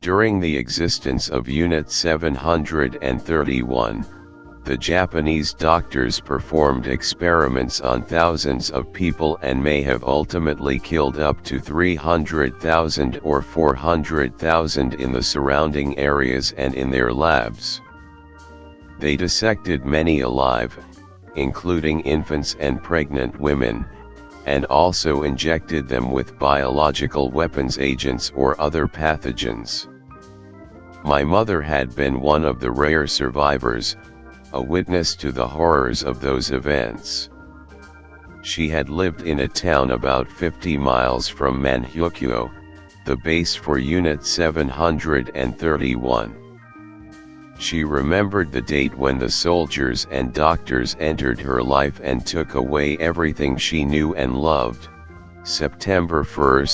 During the existence of Unit 731, the Japanese doctors performed experiments on thousands of people and may have ultimately killed up to 300,000 or 400,000 in the surrounding areas and in their labs. They dissected many alive, including infants and pregnant women, and also injected them with biological weapons agents or other pathogens. My mother had been one of the rare survivors, a witness to the horrors of those events. She had lived in a town about 50 miles from Manhyukyo, the base for Unit 731. She remembered the date when the soldiers and doctors entered her life and took away everything she knew and loved, September 1,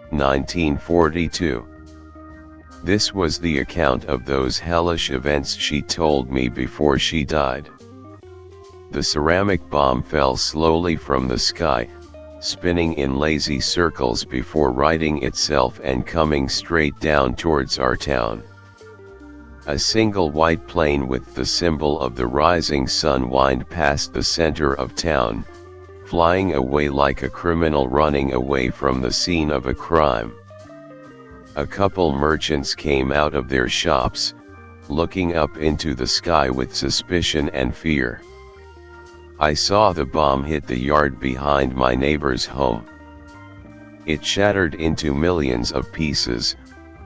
1942. This was the account of those hellish events she told me before she died. The ceramic bomb fell slowly from the sky, spinning in lazy circles before righting itself and coming straight down towards our town. A single white plane with the symbol of the rising sun whined past the center of town, flying away like a criminal running away from the scene of a crime. A couple merchants came out of their shops, looking up into the sky with suspicion and fear. I saw the bomb hit the yard behind my neighbor's home. It shattered into millions of pieces,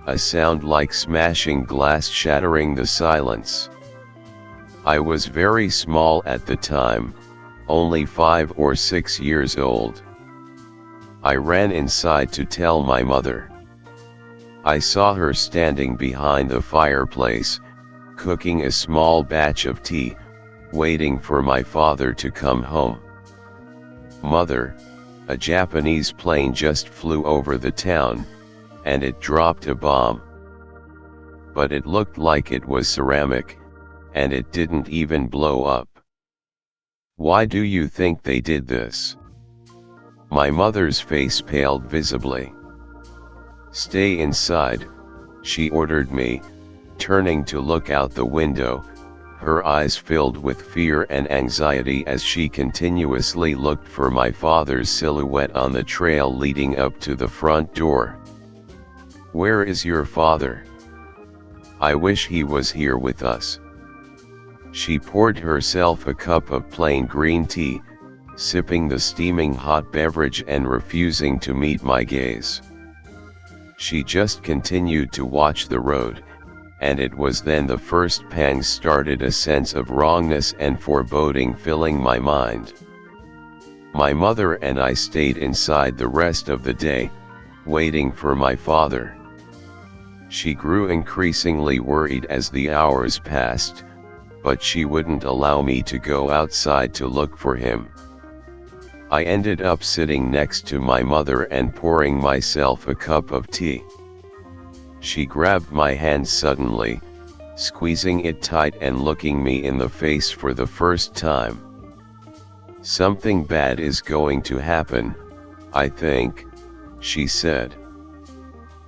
a sound like smashing glass shattering the silence. I was very small at the time, only 5 or 6 years old. I ran inside to tell my mother. I saw her standing behind the fireplace, cooking a small batch of tea, waiting for my father to come home. "Mother, a Japanese plane just flew over the town, and it dropped a bomb. But it looked like it was ceramic, and it didn't even blow up. Why do you think they did this?" My mother's face paled visibly. "Stay inside," she ordered me, turning to look out the window, her eyes filled with fear and anxiety as she continuously looked for my father's silhouette on the trail leading up to the front door. "Where is your father? I wish he was here with us." She poured herself a cup of plain green tea, sipping the steaming hot beverage and refusing to meet my gaze. She just continued to watch the road, and it was then the first pangs started. A sense of wrongness and foreboding filling my mind. My mother and I stayed inside the rest of the day, waiting for my father. She grew increasingly worried as the hours passed, but she wouldn't allow me to go outside to look for him. I ended up sitting next to my mother and pouring myself a cup of tea. She grabbed my hand suddenly, squeezing it tight and looking me in the face for the first time. "Something bad is going to happen, I think," she said.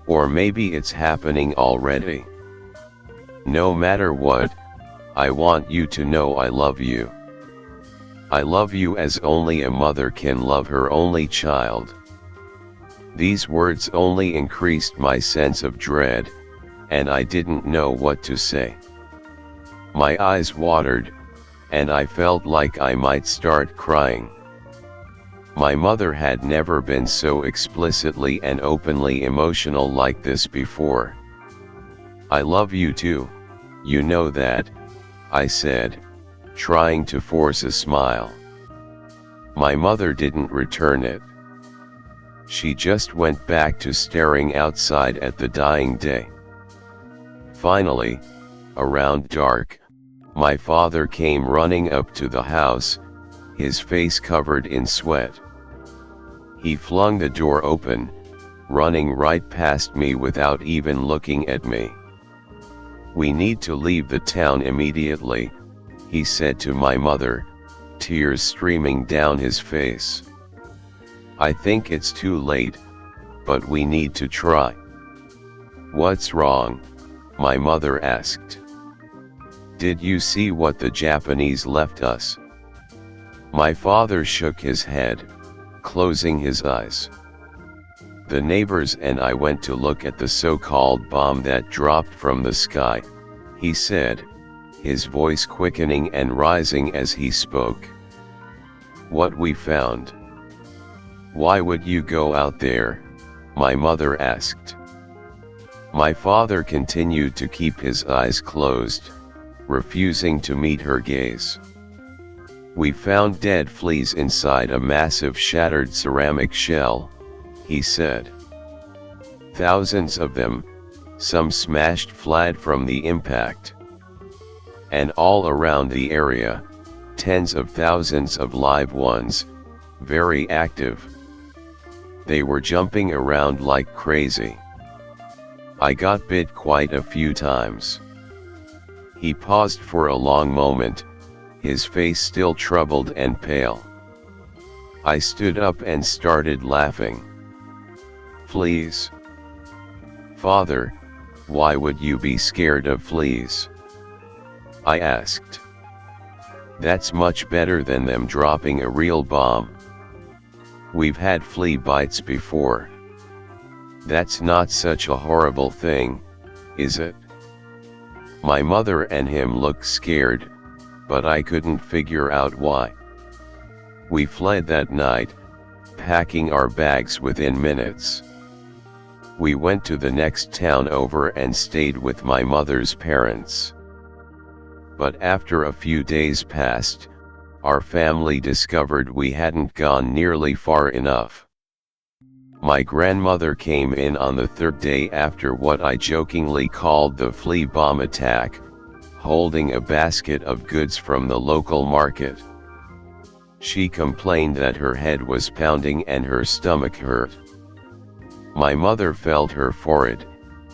"Or maybe it's happening already. No matter what, I want you to know I love you. I love you as only a mother can love her only child." These words only increased my sense of dread, and I didn't know what to say. My eyes watered, and I felt like I might start crying. My mother had never been so explicitly and openly emotional like this before. "I love you too, you know that," I said, trying to force a smile. My mother didn't return it. She just went back to staring outside at the dying day. Finally, around dark, my father came running up to the house, his face covered in sweat. He flung the door open, running right past me without even looking at me. "We need to leave the town immediately," he said to my mother, tears streaming down his face. "I think it's too late, but we need to try." "What's wrong?" my mother asked. "Did you see what the Japanese left us?" My father shook his head, closing his eyes. "The neighbors and I went to look at the so-called bomb that dropped from the sky," he said, his voice quickening and rising as he spoke. "What we found." "Why would you go out there?" my mother asked. My father continued to keep his eyes closed, refusing to meet her gaze. "We found dead fleas inside a massive shattered ceramic shell," he said. "Thousands of them, some smashed flat from the impact. And all around the area, tens of thousands of live ones, very active. They were jumping around like crazy. I got bit quite a few times." He paused for a long moment, his face still troubled and pale. I stood up and started laughing. "Fleas? Father, why would you be scared of fleas?" I asked. "That's much better than them dropping a real bomb. We've had flea bites before. That's not such a horrible thing, is it?" My mother and him looked scared, but I couldn't figure out why. We fled that night, packing our bags within minutes. We went to the next town over and stayed with my mother's parents. But after a few days passed, our family discovered we hadn't gone nearly far enough. My grandmother came in on the third day after what I jokingly called the flea bomb attack, holding a basket of goods from the local market. She complained that her head was pounding and her stomach hurt. My mother felt her forehead,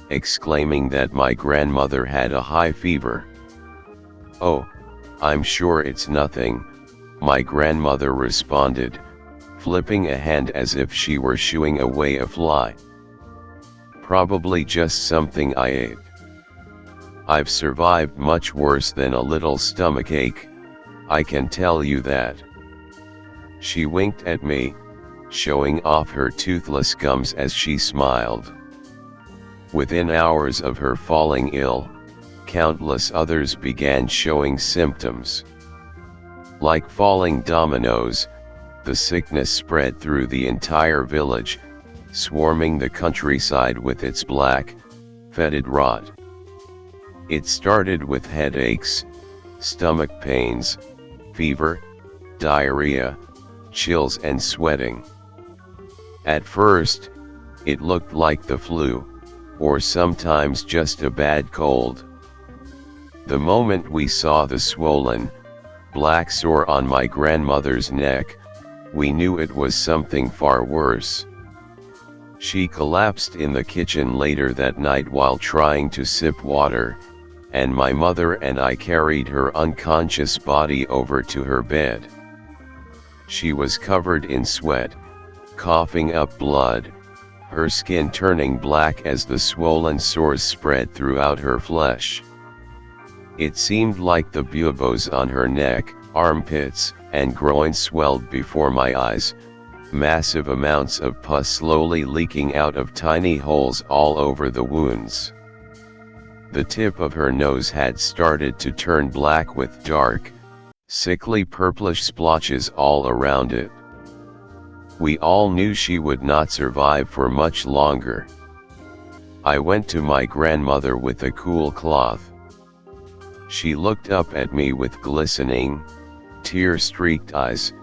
exclaiming that my grandmother had a high fever. "Oh, I'm sure it's nothing," my grandmother responded, flipping a hand as if she were shooing away a fly. "Probably just something I ate. I've survived much worse than a little stomachache, I can tell you that." She winked at me, showing off her toothless gums as she smiled. Within hours of her falling ill, countless others began showing symptoms. Like falling dominoes, the sickness spread through the entire village, swarming the countryside with its black, fetid rot. It started with headaches, stomach pains, fever, diarrhea, chills and sweating. At first, it looked like the flu, or sometimes just a bad cold. The moment we saw the swollen, black sore on my grandmother's neck, we knew it was something far worse. She collapsed in the kitchen later that night while trying to sip water, and my mother and I carried her unconscious body over to her bed. She was covered in sweat, coughing up blood, her skin turning black as the swollen sores spread throughout her flesh. It seemed like the buboes on her neck, armpits, and groin swelled before my eyes, massive amounts of pus slowly leaking out of tiny holes all over the wounds. The tip of her nose had started to turn black with dark, sickly purplish splotches all around it. We all knew she would not survive for much longer. I went to my grandmother with a cool cloth. She looked up at me with glistening, tear-streaked eyes,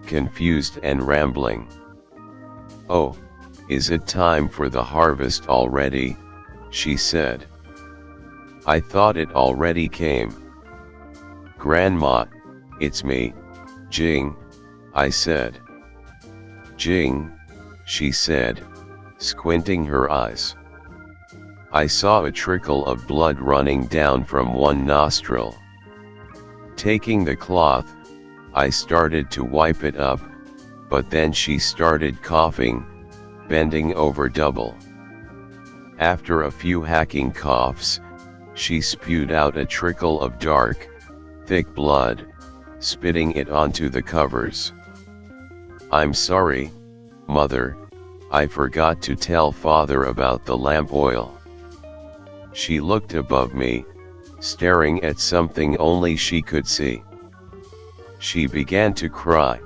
confused and rambling. "Oh, is it time for the harvest already?" she said. "I thought it already came." "Grandma, it's me, Jing," I said. "Jing," she said, squinting her eyes. I saw a trickle of blood running down from one nostril. Taking the cloth, I started to wipe it up, but then she started coughing, bending over double. After a few hacking coughs, she spewed out a trickle of dark, thick blood, spitting it onto the covers. "I'm sorry, Mother, I forgot to tell Father about the lamp oil." She looked above me, staring at something only she could see. She began to cry.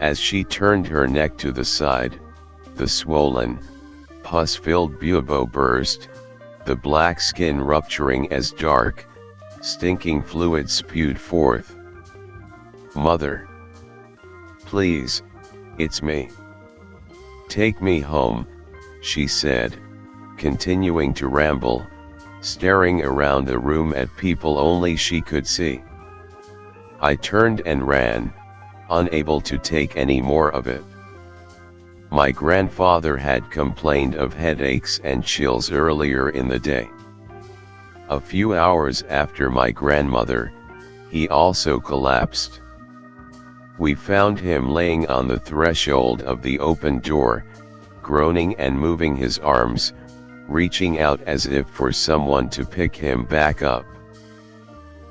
As she turned her neck to the side, the swollen, pus-filled bubo burst, the black skin rupturing as dark, stinking fluid spewed forth. "Mother. Please, it's me. Take me home," she said, continuing to ramble, staring around the room at people only she could see. I turned and ran, unable to take any more of it. My grandfather had complained of headaches and chills earlier in the day. A few hours after my grandmother, he also collapsed. We found him laying on the threshold of the open door, groaning and moving his arms, reaching out as if for someone to pick him back up.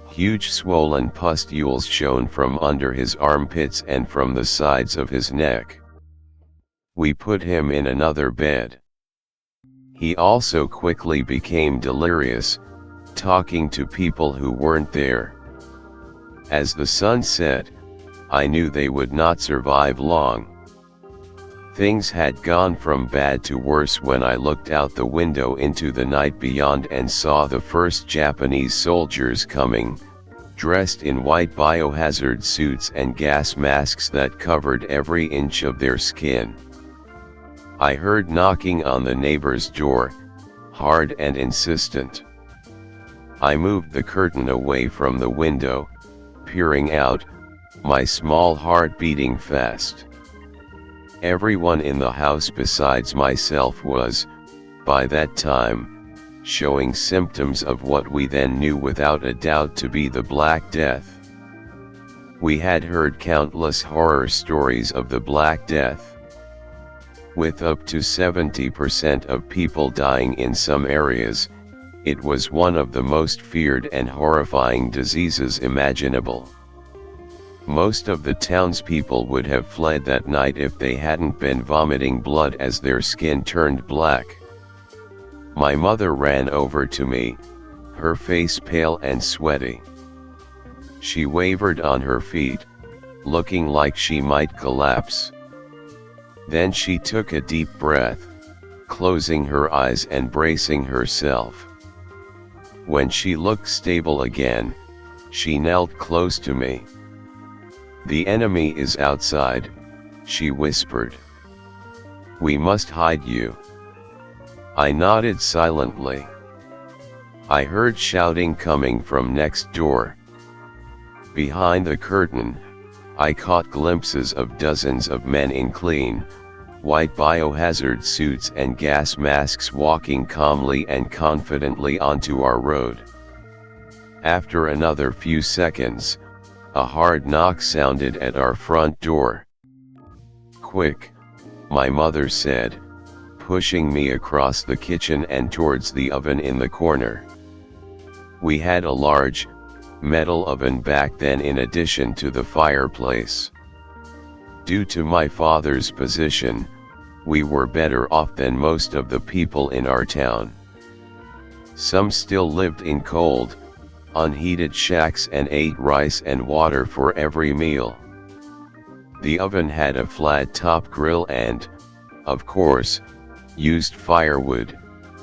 Huge swollen pustules shone from under his armpits and from the sides of his neck. We put him in another bed. He also quickly became delirious, talking to people who weren't there. As the sun set, I knew they would not survive long. Things had gone from bad to worse when I looked out the window into the night beyond and saw the first Japanese soldiers coming, dressed in white biohazard suits and gas masks that covered every inch of their skin. I heard knocking on the neighbor's door, hard and insistent. I moved the curtain away from the window, peering out, my small heart beating fast. Everyone in the house besides myself was, by that time, showing symptoms of what we then knew without a doubt to be the Black Death. We had heard countless horror stories of the Black Death, with up to 70% of people dying in some areas. It was one of the most feared and horrifying diseases imaginable. Most of the townspeople would have fled that night if they hadn't been vomiting blood as their skin turned black. My mother ran over to me, her face pale and sweaty. She wavered on her feet, looking like she might collapse. Then she took a deep breath, closing her eyes and bracing herself. When she looked stable again, she knelt close to me. "The enemy is outside," she whispered. "We must hide you." I nodded silently. I heard shouting coming from next door. Behind the curtain, I caught glimpses of dozens of men in clean, white biohazard suits and gas masks walking calmly and confidently onto our road. After another few seconds, a hard knock sounded at our front door. "Quick," my mother said, pushing me across the kitchen and towards the oven in the corner. We had a large, metal oven back then in addition to the fireplace. Due to my father's position, we were better off than most of the people in our town. Some still lived in cold, unheated shacks and ate rice and water for every meal. The oven had a flat top grill and, of course, used firewood,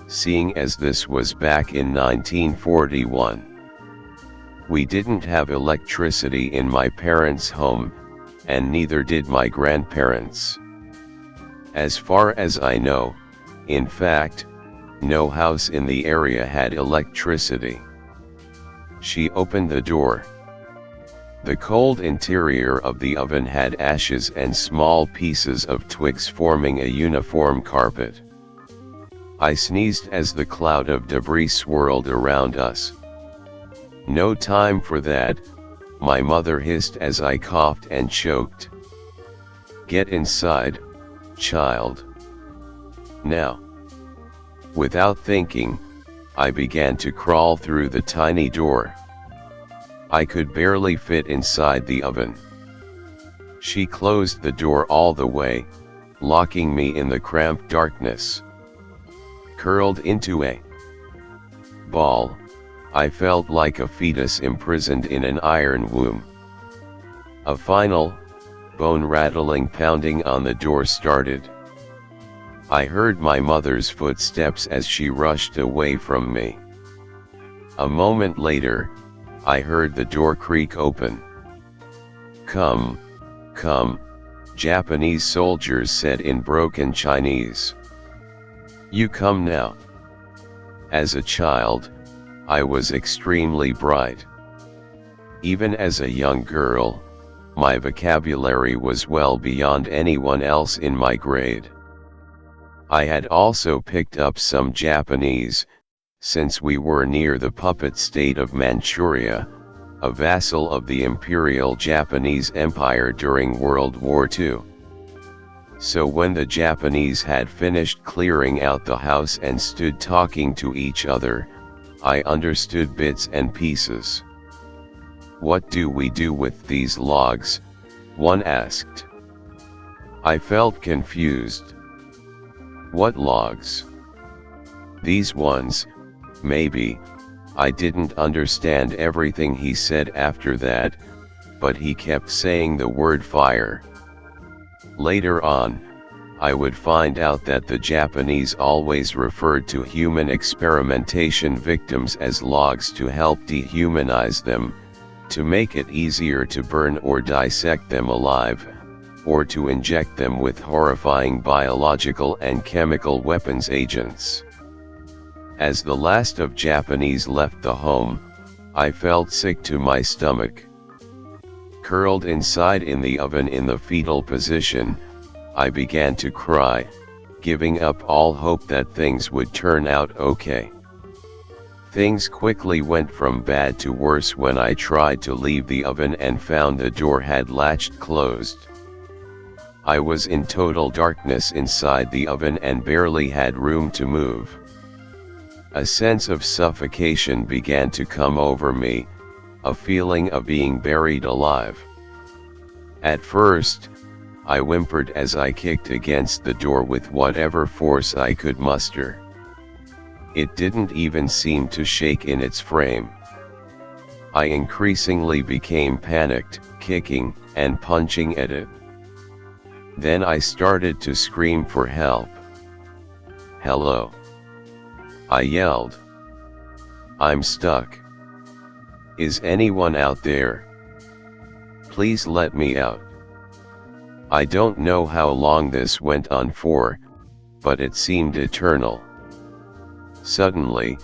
seeing as this was back in 1941. We didn't have electricity in my parents' home, and neither did my grandparents. As far as I know, in fact, no house in the area had electricity. She opened the door. The cold interior of the oven had ashes and small pieces of twigs forming a uniform carpet. I sneezed as the cloud of debris swirled around us. "No time for that," my mother hissed as I coughed and choked. "Get inside, child. Now." Without thinking, I began to crawl through the tiny door. I could barely fit inside the oven. She closed the door all the way, locking me in the cramped darkness. Curled into a ball, I felt like a fetus imprisoned in an iron womb. A final, bone-rattling pounding on the door started. I heard my mother's footsteps as she rushed away from me. A moment later, I heard the door creak open. "Come, come," Japanese soldiers said in broken Chinese. "You come now." As a child, I was extremely bright. Even as a young girl, my vocabulary was well beyond anyone else in my grade. I had also picked up some Japanese, since we were near the puppet state of Manchuria, a vassal of the Imperial Japanese Empire during World War II. So when the Japanese had finished clearing out the house and stood talking to each other, I understood bits and pieces. "What do we do with these logs?" one asked. I felt confused. "What logs?" "These ones, maybe." I didn't understand everything he said after that, but he kept saying the word fire. Later on, I would find out that the Japanese always referred to human experimentation victims as logs to help dehumanize them, to make it easier to burn or dissect them alive, or to inject them with horrifying biological and chemical weapons agents. As the last of Japanese left the home, I felt sick to my stomach. Curled inside in the oven in the fetal position, I began to cry, giving up all hope that things would turn out okay. Things quickly went from bad to worse when I tried to leave the oven and found the door had latched closed. I was in total darkness inside the oven and barely had room to move. A sense of suffocation began to come over me, a feeling of being buried alive. At first, I whimpered as I kicked against the door with whatever force I could muster. It didn't even seem to shake in its frame. I increasingly became panicked, kicking and punching at it. Then I started to scream for help. "Hello!" I yelled. "I'm stuck. Is anyone out there? Please let me out." I don't know how long this went on for, but it seemed eternal. Suddenly,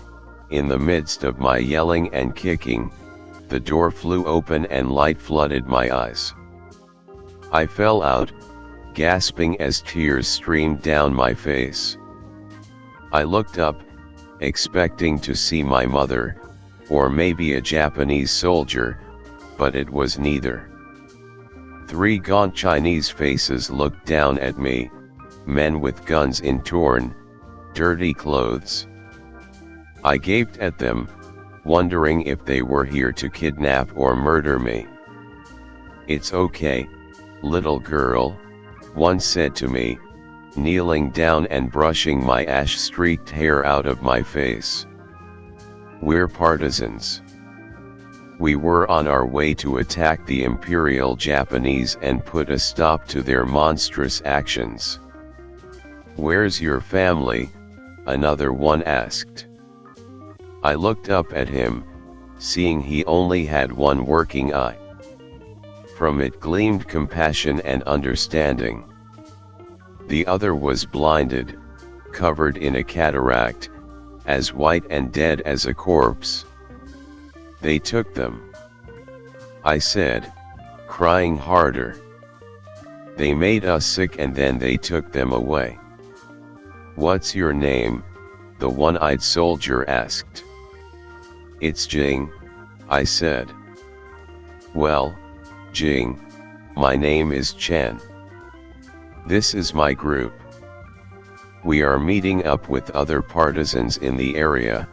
in the midst of my yelling and kicking, the door flew open and light flooded my eyes. I fell out, gasping as tears streamed down my face. I looked up, expecting to see my mother, or maybe a Japanese soldier, but it was neither. 3 gaunt Chinese faces looked down at me, men with guns in torn, dirty clothes. I gaped at them, wondering if they were here to kidnap or murder me. "It's okay, little girl," one said to me, kneeling down and brushing my ash-streaked hair out of my face. "We're partisans. We were on our way to attack the Imperial Japanese and put a stop to their monstrous actions." "Where's your family?" another one asked. I looked up at him, seeing he only had one working eye. From it gleamed compassion and understanding. The other was blinded, covered in a cataract, as white and dead as a corpse. "They took them," I said, crying harder. "They made us sick and then they took them away." "What's your name?" the one-eyed soldier asked. "It's Jing," I said. "Well, Jing, my name is Chen. This is my group. We are meeting up with other partisans in the area,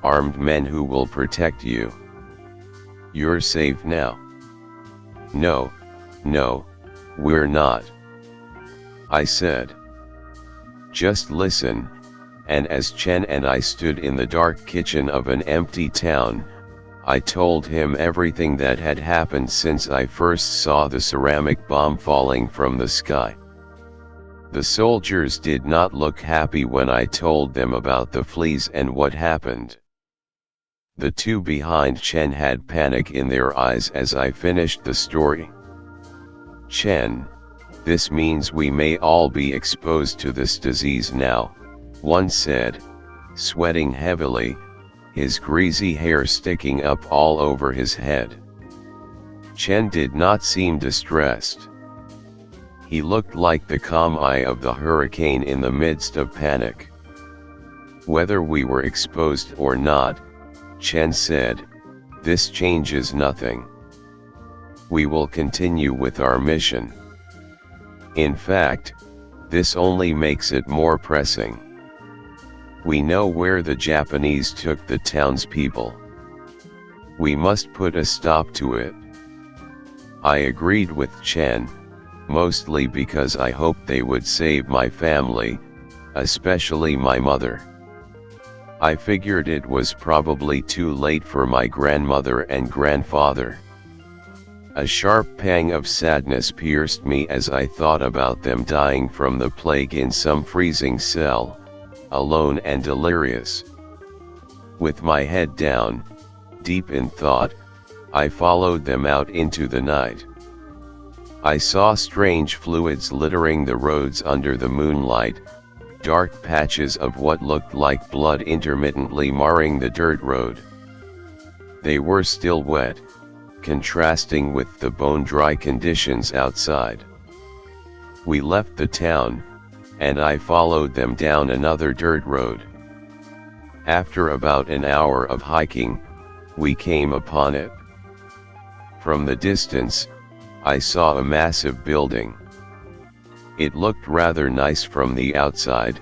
armed men who will protect you. You're safe now." "No, no, we're not," I said. "Just listen." And as Chen and I stood in the dark kitchen of an empty town, I told him everything that had happened since I first saw the ceramic bomb falling from the sky. The soldiers did not look happy when I told them about the fleas and what happened. The two behind Chen had panic in their eyes as I finished the story. "Chen, this means we may all be exposed to this disease now," one said, sweating heavily, his greasy hair sticking up all over his head. Chen did not seem distressed. He looked like the calm eye of the hurricane in the midst of panic. "Whether we were exposed or not," Chen said, "this changes nothing. We will continue with our mission. In fact, this only makes it more pressing. We know where the Japanese took the townspeople. We must put a stop to it." I agreed with Chen, mostly because I hoped they would save my family, especially my mother. I figured it was probably too late for my grandmother and grandfather. A sharp pang of sadness pierced me as I thought about them dying from the plague in some freezing cell, alone and delirious. With my head down, deep in thought, I followed them out into the night. I saw strange fluids littering the roads under the moonlight, dark patches of what looked like blood intermittently marring the dirt road. They were still wet, contrasting with the bone-dry conditions outside. We left the town, and I followed them down another dirt road. After about an hour of hiking, we came upon it. From the distance, I saw a massive building. It looked rather nice from the outside,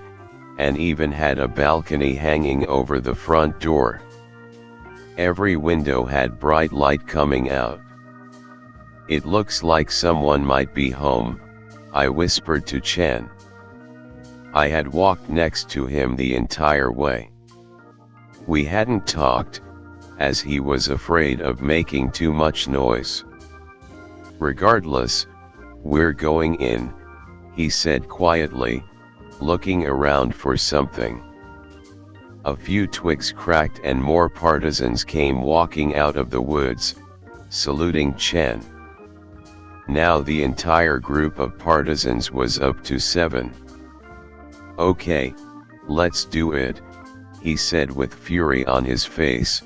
and even had a balcony hanging over the front door. Every window had bright light coming out. "It looks like someone might be home," I whispered to Chen. I had walked next to him the entire way. We hadn't talked, as he was afraid of making too much noise. "Regardless, we're going in," he said quietly, looking around for something. A few twigs cracked and more partisans came walking out of the woods, saluting Chen. Now the entire group of partisans was up to 7. "Okay, let's do it," he said with fury on his face,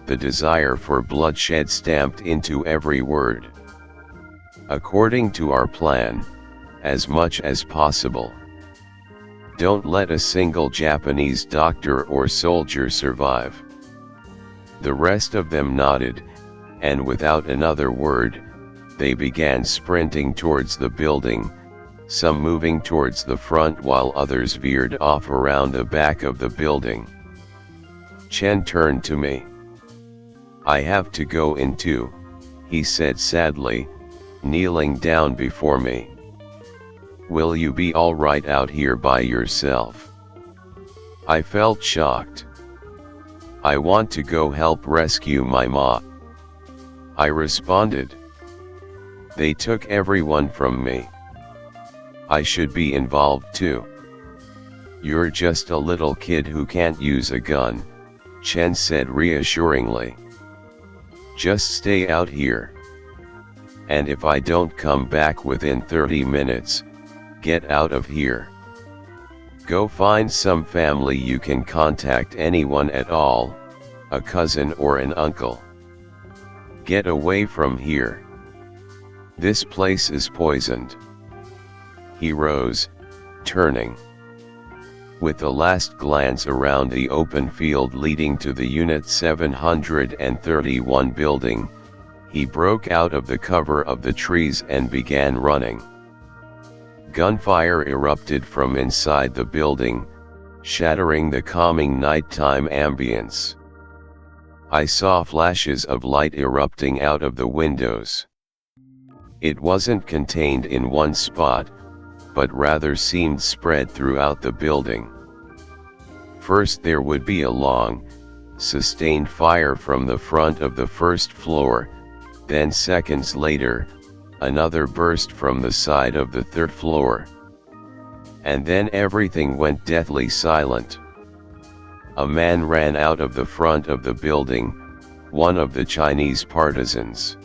the desire for bloodshed stamped into every word. "According to our plan, as much as possible. Don't let a single Japanese doctor or soldier survive." The rest of them nodded, and without another word, they began sprinting towards the building, some moving towards the front while others veered off around the back of the building. Chen turned to me. "I have to go in too," he said sadly, kneeling down before me. "Will you be all right out here by yourself?" I felt shocked. "I want to go help rescue my ma," I responded. "They took everyone from me. I should be involved too." "You're just a little kid who can't use a gun," Chen said reassuringly. "Just stay out here. And if I don't come back within 30 minutes, get out of here. Go find some family you can contact, anyone at all, a cousin or an uncle. Get away from here. This place is poisoned." He rose, turning. With a last glance around the open field leading to the Unit 731 building, he broke out of the cover of the trees and began running. Gunfire erupted from inside the building, shattering the calming nighttime ambience. I saw flashes of light erupting out of the windows. It wasn't contained in one spot, but rather seemed spread throughout the building. First there would be a long, sustained fire from the front of the first floor, then seconds later, another burst from the side of the third floor. And then everything went deathly silent. A man ran out of the front of the building, one of the Chinese partisans.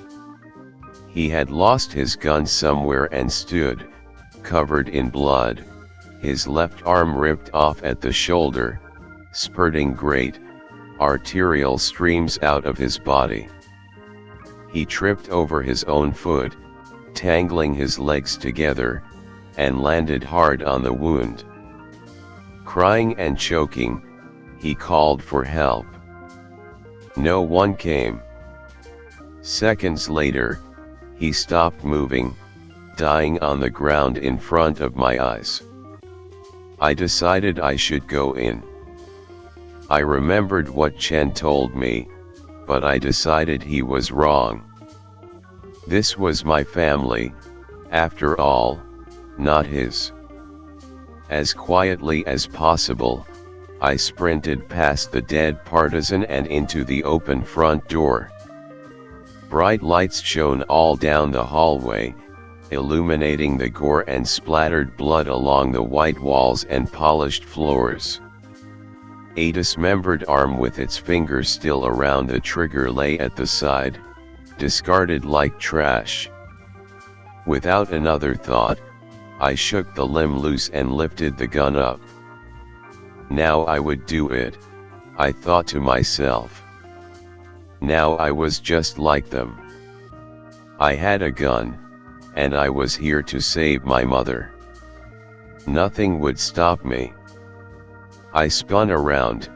He had lost his gun somewhere and stood, covered in blood, his left arm ripped off at the shoulder, spurting great, arterial streams out of his body. He tripped over his own foot, tangling his legs together, and landed hard on the wound. Crying and choking, he called for help. No one came. Seconds later, he stopped moving, dying on the ground in front of my eyes. I decided I should go in. I remembered what Chen told me, but I decided he was wrong. This was my family, after all, not his. As quietly as possible, I sprinted past the dead partisan and into the open front door. Bright lights shone all down the hallway, illuminating the gore and splattered blood along the white walls and polished floors. A dismembered arm with its fingers still around the trigger lay at the side, discarded like trash. Without another thought, I shook the limb loose and lifted the gun up. Now I would do it, I thought to myself. Now I was just like them. I had a gun, and I was here to save my mother. Nothing would stop me. I spun around,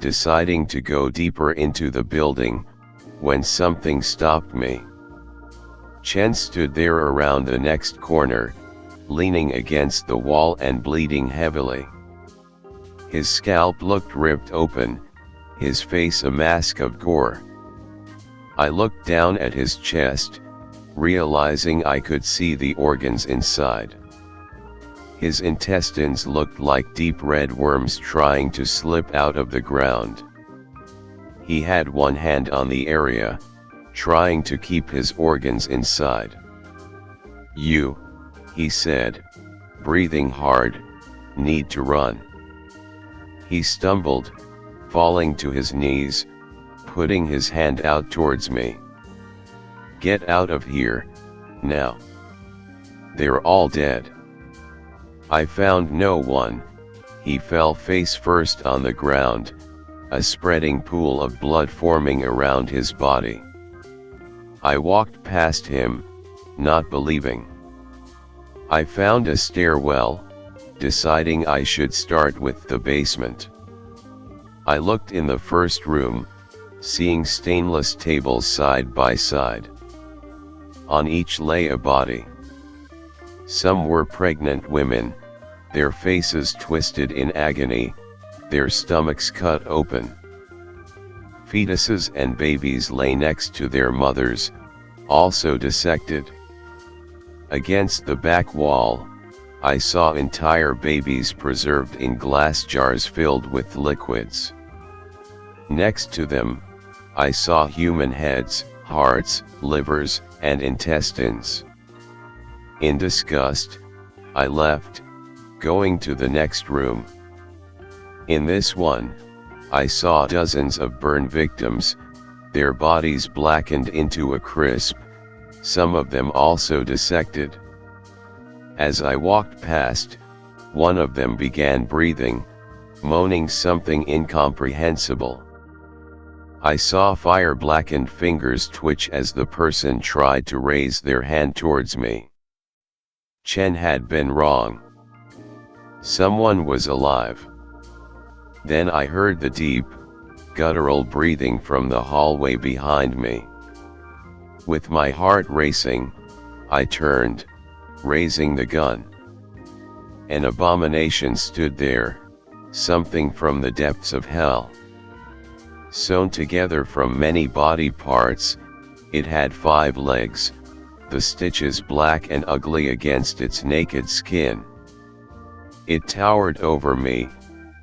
deciding to go deeper into the building, when something stopped me. Chen stood there around the next corner, leaning against the wall and bleeding heavily. His scalp looked ripped open, his face a mask of gore. I looked down at his chest, realizing I could see the organs inside. His intestines looked like deep red worms trying to slip out of the ground. He had one hand on the area, trying to keep his organs inside. "You," he said, breathing hard, "need to run." He stumbled, falling to his knees, putting his hand out towards me. "Get out of here, now. They're all dead." I found no one. He fell face first on the ground, a spreading pool of blood forming around his body. I walked past him, not believing. I found a stairwell, deciding I should start with the basement. I looked in the first room, seeing stainless tables side by side. On each lay a body. Some were pregnant women, their faces twisted in agony, their stomachs cut open. Fetuses and babies lay next to their mothers, also dissected. Against the back wall, I saw entire babies preserved in glass jars filled with liquids. Next to them, I saw human heads, hearts, livers, and intestines. In disgust, I left, going to the next room. In this one, I saw dozens of burn victims, their bodies blackened into a crisp, some of them also dissected. As I walked past, one of them began breathing, moaning something incomprehensible. I saw fire-blackened fingers twitch as the person tried to raise their hand towards me. Chen had been wrong. Someone was alive. Then I heard the deep, guttural breathing from the hallway behind me. With my heart racing, I turned, raising the gun. An abomination stood there, something from the depths of hell. Sewn together from many body parts, it had 5 legs, the stitches black and ugly against its naked skin. It towered over me,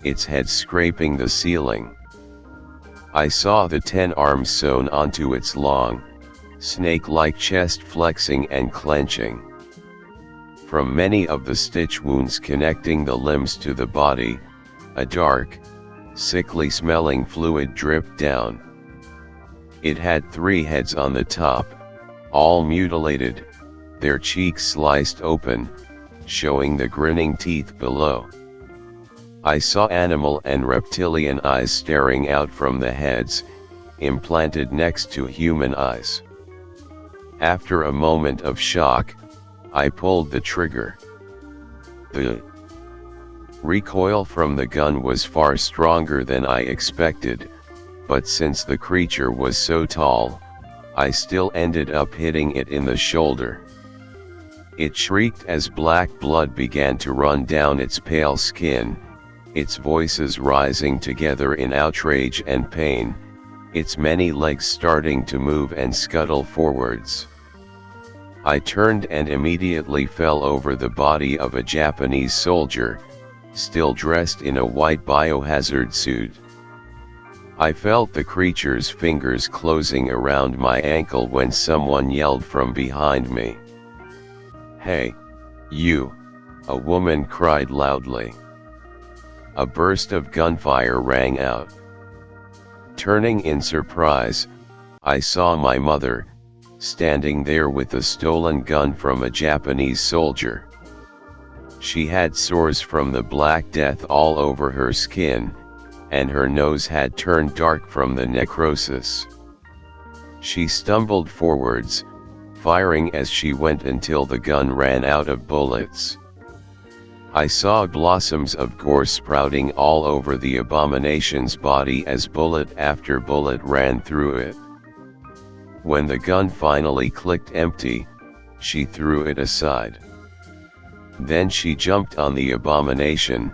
its head scraping the ceiling. I saw the 10 arms sewn onto its long, snake-like chest flexing and clenching. From many of the stitch wounds connecting the limbs to the body, a dark, sickly smelling fluid dripped down. It had 3 heads on the top, all mutilated, their cheeks sliced open, showing the grinning teeth below. I saw animal and reptilian eyes staring out from the heads, implanted next to human eyes. After a moment of shock, I pulled the trigger. The recoil from the gun was far stronger than I expected, but since the creature was so tall, I still ended up hitting it in the shoulder. It shrieked as black blood began to run down its pale skin, its voices rising together in outrage and pain, its many legs starting to move and scuttle forwards. I turned and immediately fell over the body of a Japanese soldier, still dressed in a white biohazard suit. I felt the creature's fingers closing around my ankle when someone yelled from behind me. "Hey, you!" a woman cried loudly. A burst of gunfire rang out. Turning in surprise, I saw my mother, standing there with a stolen gun from a Japanese soldier. She had sores from the Black Death all over her skin, and her nose had turned dark from the necrosis. She stumbled forwards, firing as she went until the gun ran out of bullets. I saw blossoms of gore sprouting all over the abomination's body as bullet after bullet ran through it. When the gun finally clicked empty, she threw it aside. Then she jumped on the abomination,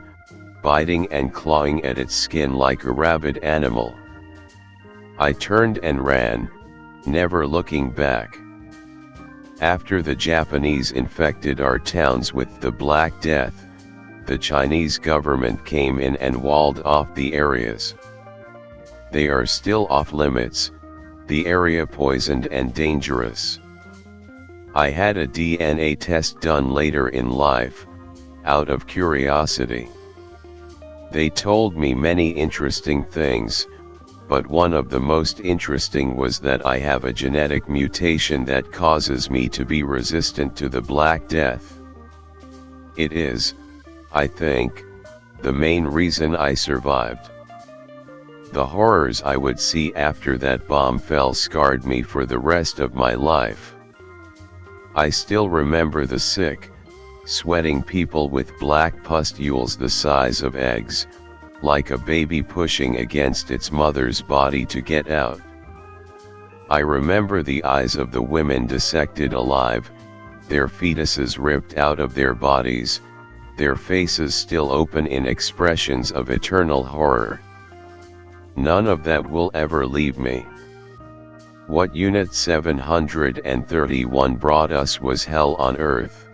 biting and clawing at its skin like a rabid animal. I turned and ran, never looking back. After the Japanese infected our towns with the Black Death, the Chinese government came in and walled off the areas. They are still off limits, the area poisoned and dangerous. I had a DNA test done later in life, out of curiosity. They told me many interesting things, but one of the most interesting was that I have a genetic mutation that causes me to be resistant to the Black Death. It is, I think, the main reason I survived. The horrors I would see after that bomb fell scarred me for the rest of my life. I still remember the sick, sweating people with black pustules the size of eggs, like a baby pushing against its mother's body to get out. I remember the eyes of the women dissected alive, their fetuses ripped out of their bodies, their faces still open in expressions of eternal horror. None of that will ever leave me. What Unit 731 brought us was hell on earth.